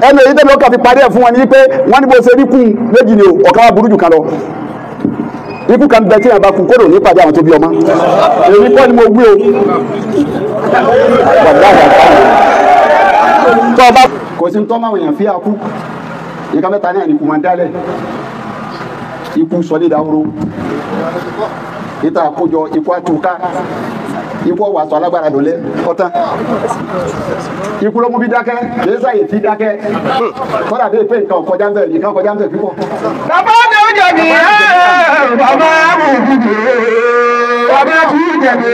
ẹnu èyí tẹ́lẹ̀ ó kà fi parí ẹ̀ fún wọn ní pé wọ́n ní bó ṣe rí kún méjì ni ọ̀kan wa burú jù kan lọ ikú kan bẹ tí yàrá bá kú kóró ní pàdé àwọn tó bí ọmọ èmi kọ́ ni mo gbé o tó ọba kò sí tọ́ máa wọ̀nyàn fi àkú ìka mẹ́ta náà ní kú máa dálẹ̀ ikú sọdí dahoro ìta àkójọ ikú àtúká ikú ọwọ́ àtọ̀ alágbára lọ́lẹ́ ọ̀tán ikú ló mú bí dákẹ́ kìí sáyè tí dákẹ́ kọ́dà bí pé nǹkan kọjá ń bẹ̀ nǹkan kọjá ń bẹ̀ púpọ̀. bàbá mi ò jẹ̀bi bàbá mi ò jẹ̀bi bàbá mi ò jẹ̀bi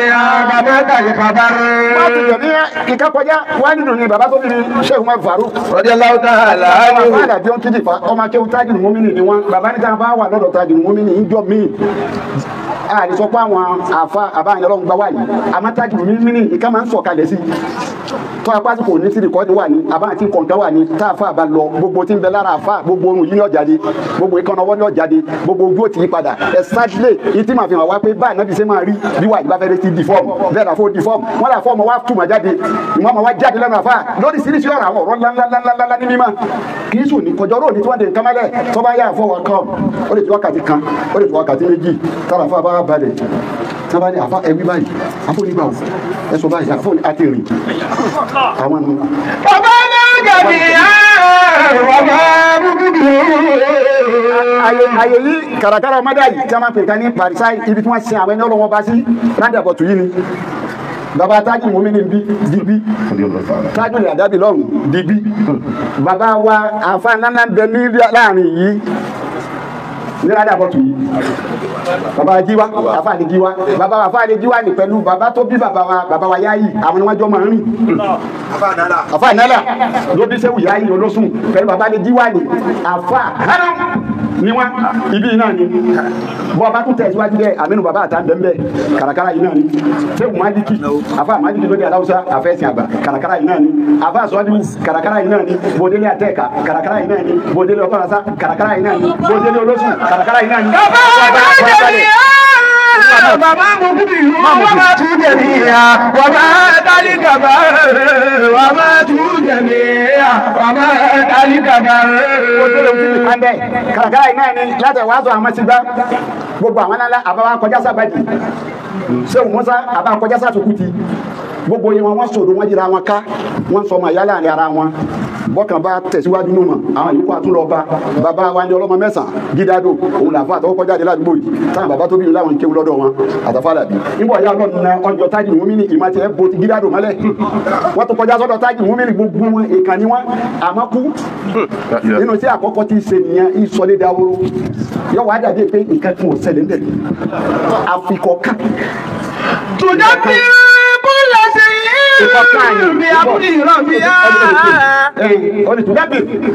bàbá tàyè bàbá rẹ̀. wọ́n ti jẹ̀bi ìka kọjá wá nínú ni bàbá tó bí ni Sheikh Umar Faruk. radiyallahu ta'ala anhu. bàbá àdàbí ọ́n kíjì fa ọmọ akéwù Tajul Muminin ni wọ́n bàbá níta bá wà lọ́dọ̀ Tajul Muminin ìjọ míì a ní sọ pé àwọn àfa àbáyọ̀lọ́ ń gbá wáyé àmọ́ Tajul Muminin ìka máa ń sọ̀kalẹ̀ sí tó apá tí kò ní sí rìkọ́dì wà ní àbá àti kọ̀ǹtà wà ní tá a fa àbá lọ gbogbo tí ń bẹ lára àfa gbogbo orun yìí ní ọ̀jáde gbogbo ìkànnà ọwọ́ ní ọ̀jáde gbogbo ojú ò tí yí padà ẹ̀ sáàdìlẹ̀ yìí tí màá fi hàn wá pé báyìí náà bí ṣe máa rí bí wà ìbá fẹ́rẹ́ ti di fọ́ọ̀mù bẹ́ẹ̀ náà fó di fọ́ọ̀mù wọ́n là fọ́ọ̀mù wá túmọ̀ jáde ìmọ̀ ọmọ wa jáde lẹ́nu àfa lórí síríṣi ọ̀rọ̀ àwọn ọ̀rọ̀ ńláńláńláńlá ní mímọ́ kì í sùn ní kọjọ́ róòní tí wọ́n dé nǹkan mẹ́lẹ̀ tó bá yà fọwọ́ kan ó lè tó wákàtí kan ó lè tó wákàtí méjì tára fún abá balẹ̀ sábà ní àfa ẹbí báyìí àfọ nígbà wò ẹ sọ báyìí àfọ àti rìn àwọn nù. bàbá mi ò jẹ̀bi bàbá mi ò jẹ̀bi. àyè yìí kàràkàrà ọmọdé yìí tí a máa pè ká ní parisai ibi tí wọ́n sin àwọn ẹni ọlọ́wọ́ bá sí rádàbọ̀tù yìí ni baba Tajul Muminin bí digbí Tajul Adabi lọ́rùn digbí baba wa àfa nánà bẹ ní láàrin yìí ní rádàbọ̀tù yìí baba Jíwá àfa ni Jíwá baba àfa ni Jíwá ni pẹ̀lú baba tó bí baba wa Yáyì àwọn ni wọ́n jọ máa ń rìn àfa Nálà ló bí Ṣéwù Yáyì Olóṣùn pẹ̀lú baba ni Jíwá ni àfa hánà ni wọn ibi náà ni bọ́ bá tún tẹ̀síwájú dẹ́ àmínú bàbá àtà bẹ́ẹ̀ kàràkàrà yìí náà ni Ṣéwù Málíkì àfa Málíkì lóde aláwùsá àfẹ́sìn àgbà kàràkàrà yìí náà ni àfa Sọ́ọ́dún kàràkàrà yìí náà ni Bòdélé Àtẹ́ẹ̀ká kàràkàrà yìí náà ni Bòdélé Ọ̀pọ̀lọsá kàràkàrà yìí náà ni Bòdélé Olóṣùn kàràkàrà yìí náà ni. bàbá mo kú bí wọ́n bá tún jẹ̀bi wọ́n bá dálí kàbá wọ́n bá tún jẹ̀bi wọ́n bá dálí kàbá. kàràkàrà yìí náà ni láti wàá sọ àmọ́ sí gbá gbogbo àwọn ńlá àbáwá kọjá sábàjì Ṣéwù Mùsá àbá kọjá sátòkùtì gbogbo yẹn wọn sọ̀rọ̀ wọn yíra wọn ká wọn sọ ọmọ ìyálà ní ara wọn bọ́kàn bá tẹ̀síwájú nù mọ̀ àwọn yìí kó àtúnlọ́ba bàbá wa ní ọlọ́mọ mẹ́sàn-án Gídádò òun làfọ́ àtọwọ́ kọjá dé ládùúgbò yìí táwọn bàbá tó bí láwọn ń kéwú lọ́dọ̀ wọn àtàfàlàbí nígbà ọ̀yá ọlọ́run náà ọjọ́ Tajul Muminin ìmọ̀ tiẹ̀ bo ti Gídádò mọ́lẹ̀ wọ́n tó kọjá sọ́dọ̀ Tajul Muminin gbogbo wọn ìkànnì wọn àmọ́ kú nínú tí àkọ́kọ́ ti ṣe nìyẹn ìsọlé dahoro yọ wàá dàbí pé nǹkan kan ò ṣẹlẹ̀ ńbẹ̀ àfikọ́ ká. tùjọ́ bí bùlọ̀ sí bí abúlé ìrọ̀bíyá.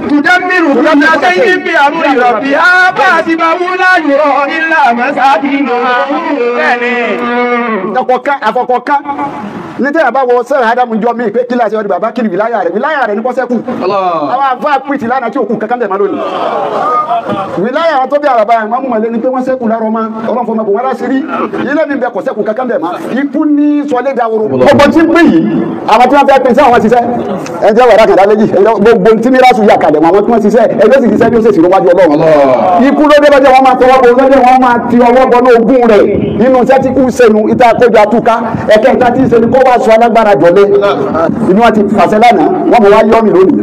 Tùjẹ́mìrù kúlọ̀ sẹ́yìn bí abúlé ìrọ̀bíyá bá a ti máa mú láyọ̀ ilé àmọ́sáàdì náà. Àfọkọ̀ká ní tẹ́lẹ̀ bá wọ sẹ́rẹ̀ Ádámù jọ mí pé kíláàsì ọdún bàbá kiri wìláyà rẹ̀ ní bọ́sẹ̀kù. Àwọn àfọ àpìtì lánàá tí òkú kankan bẹ̀ máa lónìí. Wìláyà àwọn tó bí àràbà ẹ̀ máa mú mọ̀lẹ́ ni pé wọ́n sẹ́kù lárọ́ máa ọlọ́run fọmọ kò wọ́n láṣìírí ilé mi bẹ kò sẹ́kù kankan bẹ̀ máa ikú ní sọlé dahoro. Gbogbo tí ń pè yìí àwọn tí wọ́n fẹ́ pín sí àwọn ṣiṣẹ́ ẹjẹ́ wẹ̀rẹ́ kàdá méjì gbogbo tí mìíràn yà kalẹ̀ àwọn tí wọ́n ṣiṣẹ́ ẹgbẹ́ sì ṣiṣẹ́ bí ó ṣe sì lọ́wọ́dú Ọlọ́run. Ikú ló dé bọ́jọ́ wọn máa tọwọ́ bọ̀ lọ́jọ́ wọn máa ti ọwọ́ bọ́ ní ogún rẹ̀ nínú iṣẹ́ tí kú sẹ́nu ìta àkójọ àtúká ẹ̀kẹ́ ìta tí ń ṣe ni kó wá sọ alágbára jọ̀lẹ́ inú wọn ti fàṣẹ lánàá wọn mọ̀ wá yọ́ mi lónìí.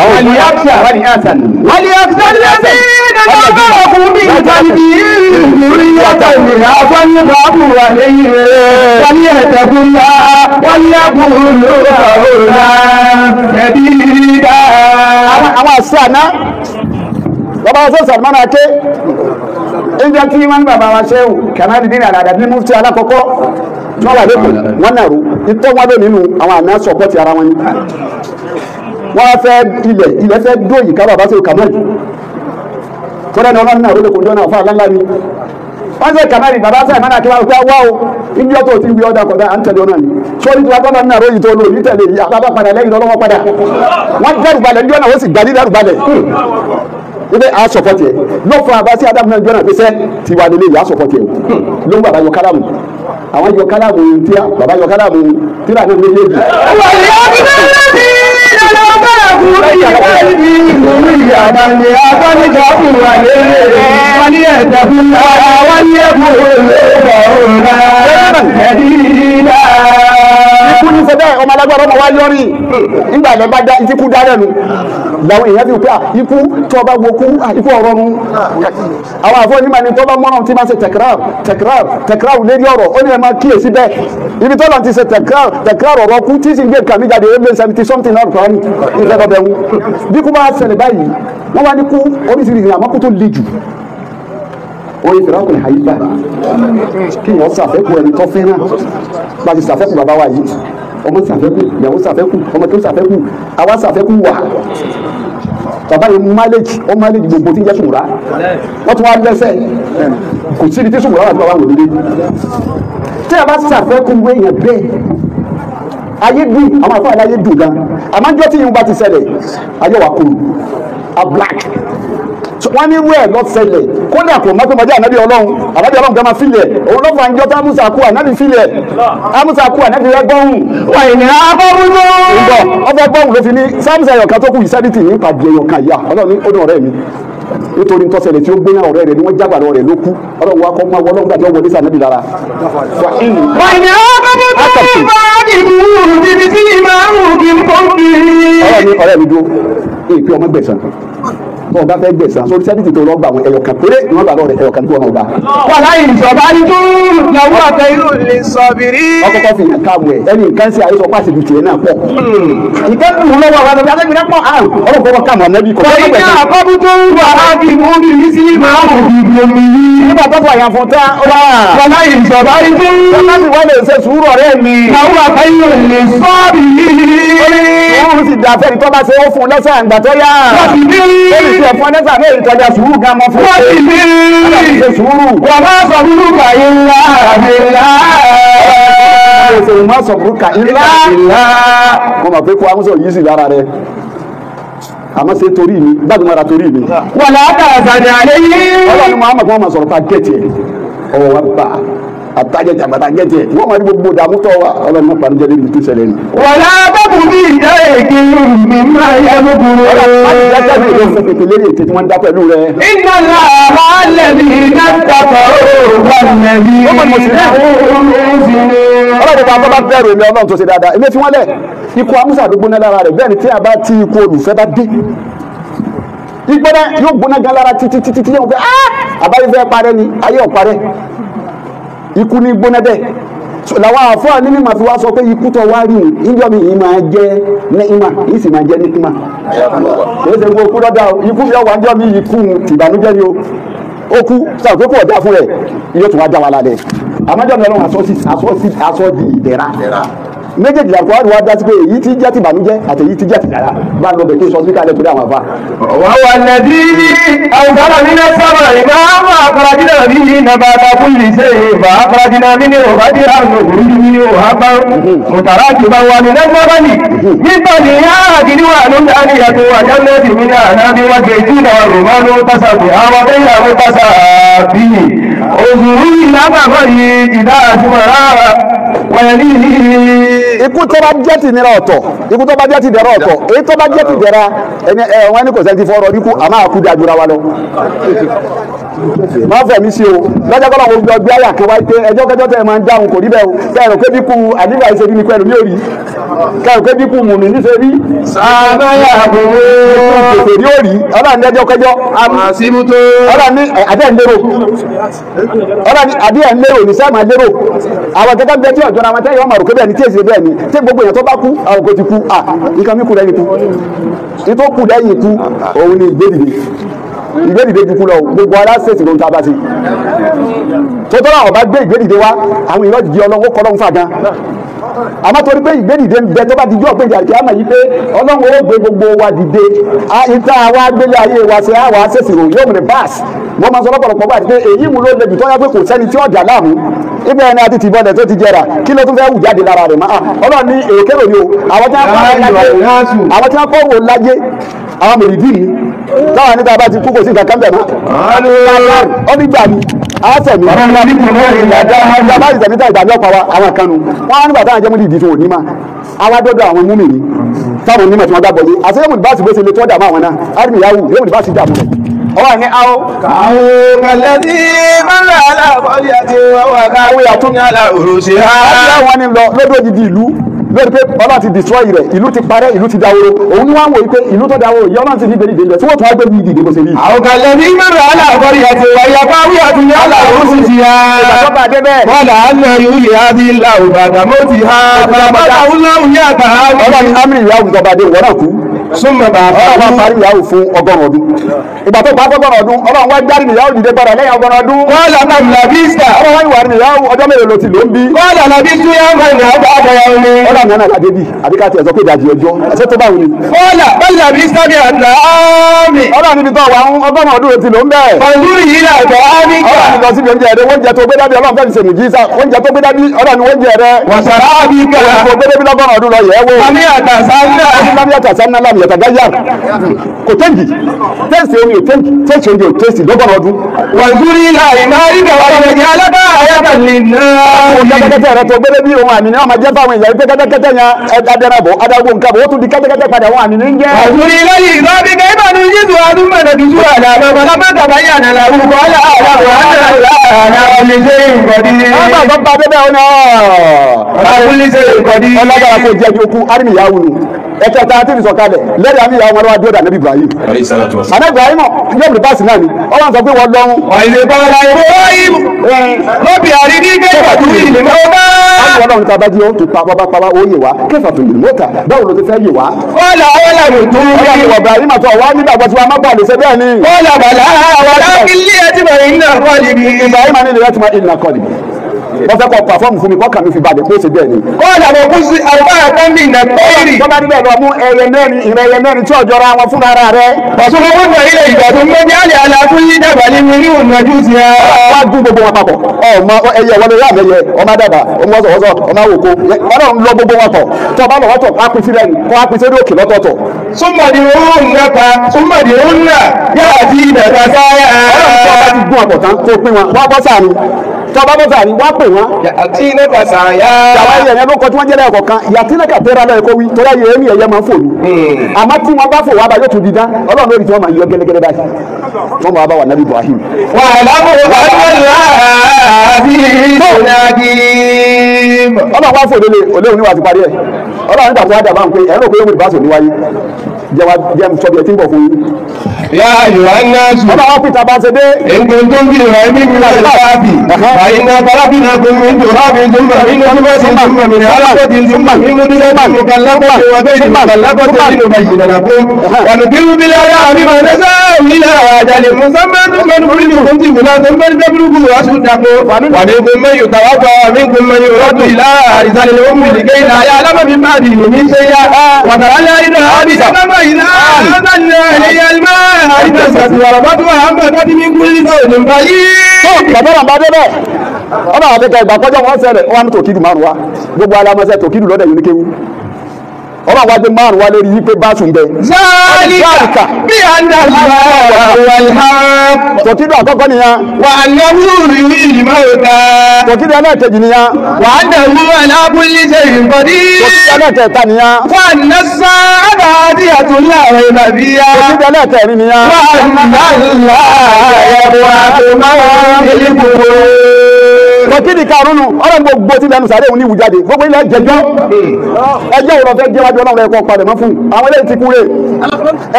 àwọn ìyáàkíà wà ní àṣàn. wọ́n ní àṣàn lẹ́sẹ̀ ìdájọ́ ọkùnrin bí ìtàlíbi ìrìn ọ̀tọ̀ ìrìn àfọ́nì bàbù wà lẹ́yìn rẹ̀ wọ́n ní ẹ̀tẹ̀kùn ńlá wọ́n ní ẹ̀kùn lóra ẹ̀bí dá. àwọn àṣà náà bàbá wa sọ Salman Ake ìjọ tí wọ́n ń bàbá wa Ṣéwù Kamaluddin Al-Adabi ní mufti alákọ̀ọ́kọ́ tí wọ́n wà lẹ́kọ̀ọ́ wọ́n nàró ìtọ́ wọn lé nínú àwọn àmì àsọ̀pọ̀ ti ara wọn ni wọ́n fẹ́ ilẹ̀ fẹ́ dóyìí ká bàbá Ṣéwù Kamal tọ́lá ni ọlọ́run náà ló lè kó jọ́nà fún àlálá ni wọ́n ṣe Kamali bàbá Salman Ake wá wá o ibi ọ̀tọ̀ ti wí ọ̀dà kọ̀dà à ń tẹ̀lé ọ̀nà ni sórí tí wọ́n tọ́lá náà lóyìn tó lóyìn tẹ̀lé yìí àbábá padà lẹ́yìn lọ́wọ́ padà wọ́n dẹ́rù balẹ̀ ní ọ̀nà ó sì gbàdí dẹ́rù balẹ̀ ibi a sọpọtì ẹ ló fọ abasi Adamu náà jọna pèsè tiwa nílé yìí a sọpọtì ẹ ló ń bàbá yọ kálámù àwọn yọ kálámù tíya bàbá yọ kálámù tíra náà méjèèjì. wàlẹ́ ọdún náà ti lọ́wọ́ bá a kú من أقل كفر عليه وليتق الله وليقول قولا سديدا. Ikú ní sẹ́bẹ̀ ọmọ alágbára ọmọ wa yọrí nígbà ilẹ̀ bá dá ikú dá lẹ́nu làwọn èèyàn fi pé ikú tó bá wo ikú ọ̀rọ̀ nu àwọn àfọ onímọ̀ ni tó bá mọ́ràn tí máa ṣe tẹ̀kíráàrù lérí ọ̀rọ̀ ó ní ẹ máa kíyèsí bẹ́ẹ̀ ibi tó lọ́n ti ṣe tẹ̀kíráàrù ọ̀rọ̀ kú tí sì ń gbé nǹkan mi jáde ẹgbẹ́ 70 something náà kọ́ ní ìfẹ́ bọ́bẹ̀ wọn bí kú bá ṣẹlẹ̀ báyìí wọ́n wá ní kú oríṣiríṣi àmọ́ kú tó le jù oyin fìrà kò ní àyè gbà kí wọ́n ṣàfẹ́kù ẹni tó fẹ́ràn bá ti ṣàfẹ́kù bàbá wa yìí ọmọ ṣàfẹ́kù ìyàwó ṣàfẹ́kù ọmọ tó ṣàfẹ́kù àwa ṣàfẹ́kù wà bàbá yìí máléjì gbogbo tí ń jẹ́ sùnwúrà wọ́n tún wá lẹ́sẹ̀ kò sí ibi tí sùnwúrà wà ní bàbá wò nílé tí a bá ṣàfẹ́kù wéèyàn bẹ́ẹ̀ ayé dùn àwọn àfáà ayé dùn gan àmájọ́ tí yìí bá ti ṣẹlẹ̀ ayé wà kúrò a black wọ́n ní irú ẹ̀ lọ́sẹ̀lẹ̀ kó lè àpò mọ́tò mọ́jà ànábì ọlọ́run gan máa fílẹ̀ òun ló fà ń jọ tá Musa kú ànábì fílẹ̀ Musa kú ànábì rẹ gbọ́hùn. wà ní abọ́bútó. ǹbọ̀ ọfẹ́ gbọ́hùn ló fi ní sáàmùsà ẹ̀yọ̀kan tó kù ìsẹ́dítì ní ìpàdé ẹ̀yọ̀kan ìyá ọlọ́run ní ó ní ọ̀rẹ́ mi nítorí ntọ́sẹ̀lẹ̀ tí ó gbóyàn ọ̀rẹ́ rẹ̀ ni wọ́n jágbà lọ rẹ̀ ló kú ọlọ́run wa kọ́ máa wọ ọlọ́run gbàjọ́ wọlé sànẹ́bí lára. wà ní abọ́bútó máa dìbò bíbí tí máa ń wù kí n kọ́ bí. ọ̀rẹ́ mi dúró èpè ọmọ gbẹ̀sán tó o bá fẹ́ gbẹ̀sán sórí sẹ́dítì tó lọ gbà wọn ẹ̀yọ̀kan péré ni wọ́n gbà lọ rẹ̀ ẹ̀yọ̀kan tí wọ́n náà gbà. wàlá ìjọba ní tó lọ́wọ́ àtẹ̀yìnrò lè sọ bìrì. ọkọ̀kọ̀ fi hàn káàbù ẹ̀ ẹni nǹkan ṣe àyẹ̀sọ pàṣẹ ju tiẹ̀ náà pọ̀. ìkẹ́kùn lọ́wọ́ àwọn ọ̀dọ́ àtẹ̀gbẹ̀rẹ̀ pọ̀ ọ̀rọ̀ kọ́kọ́ káàmù ànábì kọ́. ẹ̀yìn àkọ́bù tó ń wà á di mú mi ní sí máa mú mi bomi. nígbà tó fọ àyàn fún tá wàlá ìjọba ní tó. láti wọ́n lè ṣe sùúrù ọ̀rẹ́ mi. lọ́wọ́ àtẹ̀yìnrò lè sọ bìrì. sùúrù sì dà fẹ́ni tó bá ṣe ó fún lẹ́sẹ̀ àgbà tó yá. wọ́n ti dé. ó lè ṣe ẹ̀fọn lẹ́sẹ̀ àbẹ́ ìtọ́jà sùúrù gan mọ́ fún. wọ́n ti dé. ṣe sùúrù. wọ́n máa sọ fún lùkà ilá àbẹ̀lá. wọ́n máa sọ fún lùkà ilá. mo mọ̀ pé kó amúsọ̀ yìí sì lára rẹ̀ àmọ́ ṣe torí mi gbàgbọ́n ara torí mi. wọ́n láta àṣàjà lẹ́yìn. ọlọ́run máa mọ̀ kí wọ́n máa sọ̀rọ̀ pa gẹ̀ẹ́tì ẹ̀ ọwọ́ wa bá àtàjẹjà bàtà gẹ̀ẹ́tì ẹ̀ wọ́n máa rí gbogbo dààmú tọ́ wa ọlọ́run máa pàdé jẹ́ níbi tó ṣẹlẹ̀ ni. wọ́n láta kù bí ìjà èké mi máa yẹ gbogbo. iná làwọn alẹ́bí náà tàbọ̀ wà lẹ́bí. ọlọ́run bá bá bẹ̀rù èmi ọlọ́run tó ṣe dáadáa èmi fi wọ́n lẹ̀ ikú amúsà tó gbóná lára rẹ̀ bẹ́ẹ̀ ni tí a bá ti ikú olùfẹ́ bá dé ìgbóná yóò gbóná gan lára títí yóò fẹ́ àbáyé fẹ́ parẹ́ ni ayé ò parẹ́ ikú ní gbóná bẹ́ẹ̀ làwọn àfọ́ ní mímọ̀ fi wá sọ pé ikú tó wá rí ìjọ mi yìí máa jẹ́ ní ìmà yìí sì máa jẹ́ ní ìmà kìí ṣe gbogbo kú lọ́dà ikú fi ọwọ́ àjọ mi yìí kú tìbànújẹ́ ni ó kú sàkókò kó ọ̀dà fún rẹ̀ yóò tún wá já wa lálẹ́ àmọ́jọ́ mi ọlọ́run aṣọ di ìdẹ̀ra méjèèjì àpò àdùn wa dá sí pé èyí tí jẹ́ ti bànújẹ́ àti èyí tí jẹ́ ti dára bá lọ bẹ̀ kí n sọ sí kálẹ̀ torí àwọn àfa. wà wà nàbí àwùjọ mi náà sábà ìgbà àwọn àkàràjìnà bí nàbàtà fún ìṣe ìbá àkàràjìnà mi ní òbádìí àwọn òwúrú mi ní òhábá mùtàrà àjùbá wà ní lẹ́gbọ́bánì nípa ní àkìrí wà ló ń dání yàtọ̀ àjálẹ́bì mi náà nábí wọ́n gbé tí náà rùmánú tásàbí àwọn bẹ́yà ló tásàbí òṣùrú ìlànà yìí ìdá àtúmọ̀ ikú tó bá jẹ́ ti nira ọ̀tọ̀ ikú tó bá jẹ́ ti dẹ̀ra ọ̀tọ̀ èyí tó bá jẹ́ ti dẹ̀ra ẹni wọn ní kò sẹ́ni ti fọ́ọ̀rọ̀ níkú àmọ́ àkú di àjùra wa lọ. máa fẹ̀mí sí o lọ́jọ́ kọ́lá wọn gbé àyà kan wáyé pé ẹjọ́ kẹjọ́ tẹ̀ máa ń dáhùn kò rí bẹ́ẹ̀ o kẹ́rù pé bí kú àdìgbà ìṣe bí ni pẹ̀lú mi ò rí kẹ́rù pé bí kú mùmí níṣe rí. sàmáyà àbúrò kò rí ó rí ọlọ́run ẹjọ́ kẹjọ́ àmàsímútó ọlọ́run ní adé ń lérò ọlọ́run ní adé ń lérò ní sẹ́ẹ̀ máa lérò àwọn kẹ́kẹ́ bẹ́ẹ̀ tí ọ̀jọ́ náà tẹ́yọ̀ ọmọ rò pé bẹ́ẹ̀ ni tí èsì bẹ́ẹ̀ ni tí gbogbo èèyàn tó bá kú àwọn kò ti kú nǹkan mi kú lẹ́yìn kú nítorí kú lẹ́yìn kú òun ni ìgbédìde ju kú lọ gbogbo aláṣẹ̀sì ló ń ta bá sí tó tọ́lá ọba gbé ìgbédìde wá àwọn èèyàn jìjì ọlọ́run kọ́ lọ́run fà gan àmọ́ torí pé ìgbédìde ń bẹ tó bá ti jọ́ pé ìjà kìámà yìí pé ọlọ́run ó gbé gbogbo wa dìde ìta wa gbélé ayé wa ṣe àwọn aṣẹ̀sì rò yóò mìíràn báàsì wọ́n máa sọ lọ́pọ̀lọpọ̀ báyìí pé èyí mú ló lejù tó yẹ pé kò sẹ́ni tí ọjà láàmú ibẹ̀ ẹni àti tìbọnẹ̀ tó ti jẹrà kí ló tún fẹ́ wù jáde lára rẹ̀ máa ọlọ́run ní èkéèrò ni o àwọn tí wọ́n kọ́ wò láyé àwọn mèrìdì ni táwọn níta bá ti kú kò sí nǹkan kan bẹ̀ mọ́ ọ nígbà ni àásẹ̀mí ìjọba ìsẹ̀mítà ìgbàgbé ọ̀pá wa àwọn kan nu wọ́n á nígbà táwọn jẹ́ mọ́lìdì fún òní mà aládọ́dọ̀ àwọn múmi ni táwọn onímọ̀ tí wọ́n gbàgbọ́ yé àti yẹ́mùdí bá sì bó ṣe lè tọ́ dàmú àwọn náà árìmì yahoo yẹ́mùdí bá sì dàmú rẹ̀ ọwọ́ ní áwọ́ kàlẹ́dí mọ́lá aláàbọ̀lì àti ọwọ́ káwé àtúnyà òrùsí ha. wọ́n ní lọ lọ́dọ̀ odidi ìlú lórí pé ọlá ti destroy rẹ̀ ìlú ti parẹ́ ìlú ti dahoro òun ni wọ́n wò pé ìlú tó dahoro yìí ọlọ́run ti fi gbèrè ìdèlè tí wọ́n tún wá gbé bí ìdìbò bó ṣe rí. àwọn kàlẹ́dí mọ́lá aláàbọ̀lì àti ọwọ́ káwé àtúnyà òrùsí ha. wọ́n àná yúlì ábí ńlá òbàdàn mọ́ ti ha. súnmọ́ bàbá ọlọ́run parí ìyàwó fún ọgọ́rùn ọdún ìgbà tó pa ọgọ́rùn ọdún ọlọ́run wá jáde ìyàwó dìde gbọ́dọ̀ lẹ́yìn ọgọ́rùn ọdún. wọ́n lọ náà làbísà. ọlọ́run wá ìwà ìyàwó ọjọ́ mélòó ló ti ló ń bí. wọ́n lọ làbísù yá mọ̀ ní ọgbà àbọ̀yà omi. ọlọ́run náà nàdé bí àbí ká tiẹ̀ sọ pé ìdajì ọjọ́ ẹsẹ̀ tó bá wù ní. wọ́n làbísà bí àdá ámì. ọlọ́run níbi tó wà ọgọ́rùn ọdún ló ti ló ń bẹ̀. pẹ̀lú yìí là gbọ́ ámìkà. ọlọ́run lọ síbi oúnjẹ rẹ oúnjẹ tó gbé dábí ọlọ́run fẹ́ẹ́ fi ṣèmù jísà oúnjẹ tó gbé dábí ọlọ́run oúnjẹ rẹ. wàsàrà ámìkà. oúnjẹ tó gbé dábí lọ́gọ́rùn ọdún lọ yẹ̀ wò. àmì àtàsánná kò tẹ́ǹkì tẹ́ǹsì omi ò tẹ́ǹkì tẹ́ǹsì omi ò tẹ́ǹsì lọ́gbọ̀n ọdún. wàzúrí láì máa rí kẹwàá ìrẹ̀jẹ̀ alábà àyàbà lè náà. kẹ́tẹ́kẹ́tẹ́ rẹ tó gbélé bí ohun àmì ni wọ́n máa jẹ́ fáwọn èèyàn pé kẹ́tẹ́kẹ́tẹ́ yẹn adẹ́rẹ́bọ̀ adágbó nǹkan bọ̀ ó tún di kẹ́tẹ́kẹ́tẹ́ padà wọn àmì ní jẹ́. wàzúrí lẹ́yìn ìsọ́bí kẹ́bàánú yíṣu adúmọ̀nà dùsù àdàbọ̀ bọ̀lábàtà báyà nàlà rúkọ ẹ̀kẹta àti ìsọ̀kalẹ̀ lẹ́rìí àmì ìyàwó ọmọdé wa dúró dà níbi Ibrahim. àná Ibrahim yóò rí báàsì náà ni ọlọ́run sọ pé wọ́n lọ́run. ọ̀ìlẹ̀ bọ́lá Ibrahim lóbi àrídí kẹfà tó yìí lè mọ́ bá. àwọn ọlọ́run tá a bá jí ó tó pa bàbá pa wá ó yè wá kẹfà tó lè mọ́ta báwo ló ti fẹ́ yè wá. ọ̀là ọ̀là mi tó ń bí. ọlọ́run Ibrahim àti ọ̀wá nígbàgbọ́ tí wọ́n má bà lè ṣe bẹ́ẹ̀ ni. ọ̀là bàlá wàlá kí ilé ẹ ti bẹ̀rẹ̀ iná kọ́ọ̀lì bí. Ibrahim ní ilé ẹ ti máa ìnà kọ́ọ̀lì bí. wọ́n fẹ́ kọ́ pàfọ́ọ̀mù fún mi kọ́ kàn mí fi balẹ̀ pé ó ṣe bẹ́ẹ̀ ni. kọ́ọ̀là mo kú sí àlùbá àtọ́ndì ìnà kọ́ọ̀lì. tó bá níbẹ̀ lọ mú ẹyẹ mẹ́rin ìrìn ẹyẹ mẹ́rin tí ọjọ́ ra wọn fún ara rẹ̀. pàṣẹ wọn gbọ́dọ̀ ilé ìgbà tó ń gbé jáde aláàfin yí dàgbà ní mi ní òun ojú ti ẹ. wá dún gbogbo wọn papọ̀ ọmọ ẹyẹ wọlé yá àmẹyẹ ọmọ dàbà ọmọ wọ́sọ̀ ọmọ àwòkọ ọlọ́run lọ gbogbo wọn pọ̀ tó bá lọ́wọ́ tọ̀ kó sílẹ̀ kó á pín sí òkè lọ́tọ̀ọ̀tọ̀. súnmọ̀dì òun nàka súnmọ̀dì òun nà yáà ti dàgbà sáyà. ọlọ́run tó bá ti gún ọ̀pọ̀ tán tó pín wọn wọ́n bọ́ sáà ni tọ́ba bọ́ sáà ni wọ́n pè wọ́n. àti iná kàṣà yá. ìyàwó ẹ̀yẹ yẹn ló kọ tí wọ́n jẹ́ lẹ́yìn kọ̀ọ̀kan ìyàtí náà kàtẹ́rà lẹ́yìn kó wí torí ayé ẹ̀mí ẹ̀yẹ máa ń fò ní. àmọ́ tí wọ́n bá fò wá bá yóò tún di dán ọlọ́run lórí tí wọ́n máa yọ gẹ́gẹ́gẹ́ báyìí wọ́n máa bá wà nábì Ibrahim. wà á lábò ọlọ́run wá fò lélẹ̀ olóhùn níwà ti parí ẹ̀ ọlọ́run nígbà tó wá dàbá ń pé ẹ̀rọ pé yóò mú ìbáṣọ níwáyé jẹ́ sọ́bi ẹ̀ tí ń bọ̀ fún yín. yá ayò anáṣù. ọlọ́run wá pìtà bá ṣe dé. ènìyàn tó ń bí ìrọ̀ ẹ̀mí mi láti láàbì. àyìnbá farábìnrin ọkùnrin tó rábì tó ń bọ̀ nínú ọdún bá ti ń bọ̀ mí ní alákọ̀ọ́dì tó ń bọ̀ nínú nílẹ̀ náà kò kàn lápapọ̀ wà bẹ́ẹ̀ ni kàn lápapọ̀ nínú bàyìí nàlá fún. wàlú kí wọ́n bí lára àbí màá ní sáà nílẹ̀ àjàlè musamman tó ń bọ̀ nínú fún ti gbọ́dọ̀ tó ń bọ̀ nínú burúkú wà sùn dàpọ̀. wà ní kò mẹ́yò tàwa fà mí kò mẹ́yò rọ́dù ìlà àrísàlẹ̀ ló ń mú ìdíkẹ́ ìlà ayé alámọ̀ mi máa dì ní ṣe yá. wàtàrà láyé náà á bí sábà ìlà àzàlẹ̀ ẹ̀yẹ ẹ̀lmá àrísàlẹ̀ wàràbàtúwà àmbàtàdì mi kúrì náà ní báyìí. bàbá bàbá débẹ̀ ọba àwọn akẹ́kọ̀ọ́ ìgbà kọjọ́ wọn ṣẹlẹ̀ wọn ní tòkìdù márùn wa gbogbo alamọsẹ tòkìdù lọ́dẹ̀ yìí ní kéwú ọba àwọn adé márùn wa lórí yí pé báṣù ń bẹ. zálíkà bí a ń dà tòkìdù àkọ́kọ́ nìyẹn. wà á lọ wúrú ìlú mọ́ta. tòkìdù ẹlẹ́ẹ̀kejì nìyẹn. wà á dà wúrú alábúlé ṣe ìkọ́dí. tòkìdù ẹlẹ́ẹ̀kẹta nìyẹn. wà á nà sá àbáàdì àtúnlá rẹ̀ ìbàbíyá. tòkìdù ẹlẹ́ẹ̀kẹrin nìyẹn. wà á nà lá ẹ̀wọ̀ àtúnmáwọ̀ tòkìdù karùn-ún ọlọ́run gbogbo tí lẹ́nu sàrẹ́ òun ní ìwújáde gbogbo ilẹ̀ jẹjọ́ ẹjọ́ òun fẹ́ jẹ́ wájú ọlọ́run ẹ̀kọ́ padà mọ́ fún àwọn eléyìí ti kú rè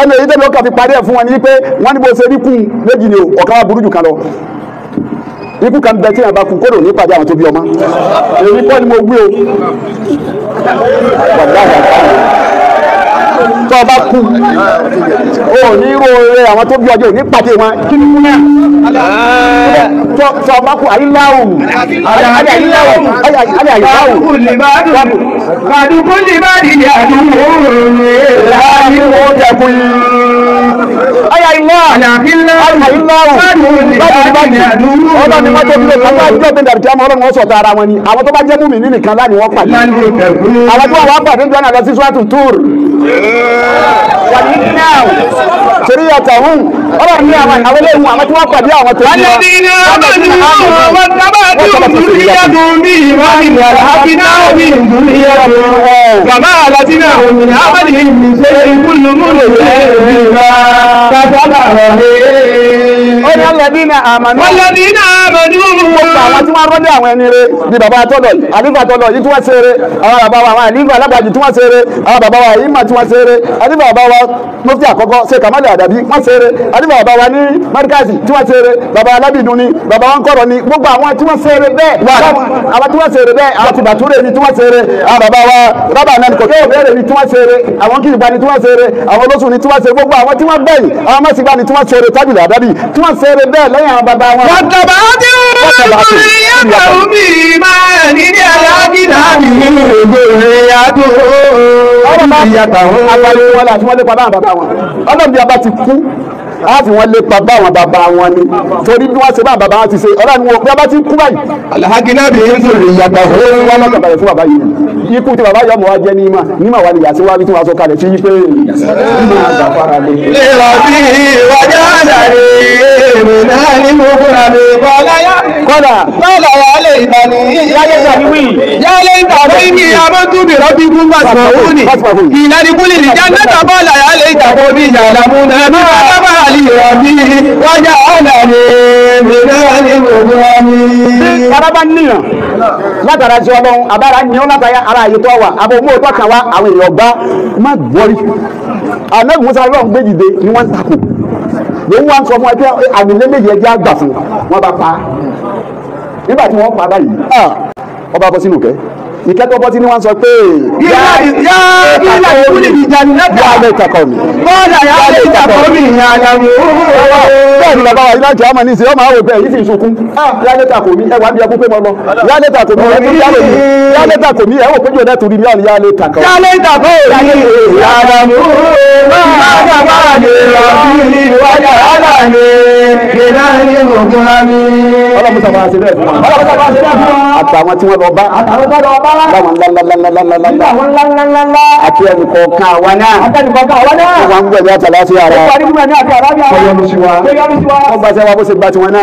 ẹnu èyí tẹ́lẹ̀ ó kà fi parí ẹ̀ fún wọn ní pé wọ́n ní bó ṣe rí kún méjì ni ọ̀kan wá burú jù kan lọ ikú kan bẹ tí yàrá bá kú kódò ní pàdé àwọn tó bí ọmọ èyí kọ́ ni mo gbé o tó o bá kú o ní ròore àwọn tó bí ọjọ́ ní pàdé wọn kí ni kú náà tó o bá kú àyíláwò àyíláwò kàdùkú lè má dìde àdúgbò láàrin ó jẹkùn ayáyíláwò ọlọ́run ni wọ́n tó bílẹ̀ kan bá jẹ́ pé dàbí tí a máa ọlọ́run sọ̀tọ̀ ara wọn ni àwọn tó bá jẹ́ múmi ní nìkan láni wọ́n pàdé àwọn tó wà wá pàdé jọ́nà lọ sí sùwàtù túr wà ní náà àtàwọn ọlọ́run ní àwọn eléyìí àwọn tí wọ́n pàdé àwọn tó ní Walladina amanu àwọn tí wọ́n rọ́dé àwọn ẹni rẹ̀ bí bàbá àtọ́lọ̀ yìí àdífà àtọ́lọ̀ yìí tí wọ́n ṣe eré àwọn bàbá wa àwọn àdífà alágbàjì tí wọ́n ṣe eré àwọn bàbá wa ìmà tí wọ́n ṣe eré àdífà bàbá wa mufti àkọ́kọ́ ṣe kàmáàlì àdàbí wọ́n ṣe eré àdífà bàbá wa ní márkàsì tí wọ́n ṣe eré bàbá alábìdún ni bàbá wọn kọ̀rọ̀ ni gbogbo àwọn tí wọ́n ṣe eré bẹ́ẹ̀ àwọn tí wọ́n ṣe eré bẹ́ẹ̀ àwọn tìbàtúrè ni tí wọ́n ṣe eré àwọn bàbá wa rábà náà kò tó bẹ̀rẹ̀ ni tí wọ́n ṣe eré àwọn kìrìbà ni tí wọ́n ṣe eré àwọn olóṣù ni tí wọ́n ṣe gbogbo àwọn tí wọ́n gbẹ̀yìn àwọn mọ̀sígbà ni tí wọ́n ṣe eré tábìlì àdábì tí wọ́n ṣe eré bẹ́ẹ̀ lẹ́yìn àwọn bàbá wọn. Ọlọ́run bí a bá ti kú láti wọ́n lépa bá àwọn bàbá wọn ni torí bí wọ́n ṣe bá bàbá wọn ti ṣe ọlọ́run wọn bí a bá ti kú báyìí alahagina bí n sọ ìyàtọ̀ òun wọn lọ́kàn balẹ̀ fún bàbá yìí ikú tí bàbá yọmọ wa jẹ́ níma wà ní yàtí wá bí tí wọ́n sọ kalẹ̀ sí yí pé nínú àgbàfara lé. ìrọ̀bí ìwájà àdàrí èrò náà ní mo fúnra mi kọ́dà yálé ìtàní yálé ìtàní ní amótúbì rọ́bì fún bàtàwọ́nì ìlànà ìkúlì ìjà mẹ́ta bọ́ọ̀lá yálé ìtàkọ́ bí ìjà àlàmúnà ní alábàá Rabbi wájà àlàyé mìíràn ní gbogbo àmì. Araba níyàn látara tí ọlọ́run àbára ní ọ́ látara ara àyè tó wà àbò mú òótọ́ kan wá àwọn èèyàn gbá má gbọ́rí. Ànábì Mùsá ọlọ́run gbé dìde ni wọ́n ń takò. Lòun wá ń sọ fún ẹ pé àmì lélẹ́yìí ẹjẹ́ àgbà fún wọn bá pa á. Nígbà tí wọ́n pa báyìí ọba bọ́ sínú kẹ́. Ìkẹ́tọ́ bọ́ tí ni wọ́n sọ pé yá ilé ìwúlì ìjà ní lẹ́tà yá lẹ́tà kọ́ mi. Bọ́ọ̀dà yá lẹ́tà kọ́ mi ìyá àyàwó. Bẹ́ẹ̀ ni bàbá wa ilé àti àmọ́ ní ìsìn ọmọ àwọn òbẹ̀ yìí sì ń sunkún. Yá lẹ́tà kò mí ẹwà bí ẹkú pé mo lọ. Yá lẹ́tà kò mí yá lẹ́tà kò mí ẹwà péjú ọ̀dẹ́ torí yá lẹ́tà kọ́. Yá lẹ́tà kọ́ mi ìyá àyàwó. Ọlọ́run sábà ṣe bẹ́ẹ̀ fún wa. Àtàwọn tí wọ́n lọ bá láwọn ńláńláńláńláńlá àti ẹnìkọ̀ọ̀kan àwa náà wọ́n ń gbẹ̀mí àtàlá sí ara ọ̀yọ́ ló sí wa wọ́n gbàṣẹ́ wa bó ṣe gbà tiwọn náà.